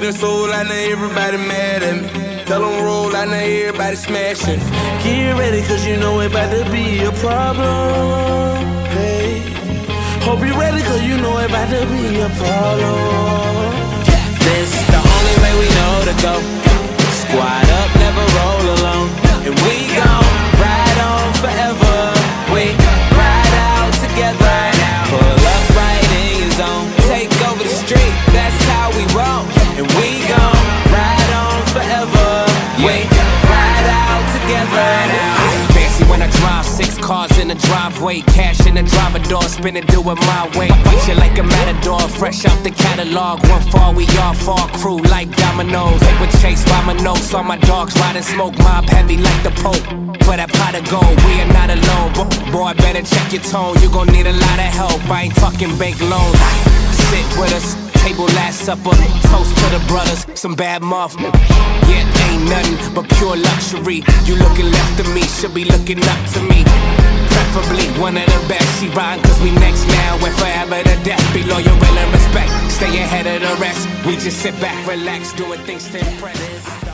We done sold, I know everybody mad at me. Tell them roll, I know everybody smashing. Get ready, cause you know it about to be a problem. Hey, hope you ready, cause you know it about to be a problem. This the only way we know to go. Squad up, never roll alone. And we gon' ride on forever. We ride out together. Pull up right in your zone. Take over the street, that's how we roll. And we gon' ride on forever. We ride out together. Fancy when I drive, 6 cars in the driveway. Cash in the driver door, spin it, do it my way. Fight you like a matador, fresh out the catalog. One fall, we all fall, crew like dominoes. They were chased by my nose, saw my dogs riding smoke. Mob heavy like the Pope, for that pot of gold, we are not alone. Boy, better check your tone, you gon' need a lot of help. I ain't talking bank loans. Sit with us, table last supper. Toast to the brothers, some bad muff. Yeah, ain't nothing but pure luxury. You looking left of me, should be looking up to me. Preferably one of the best. She riding cause we next now and forever to death. Be loyal, will and respect, stay ahead of the rest. We just sit back, relax, doing things to impress.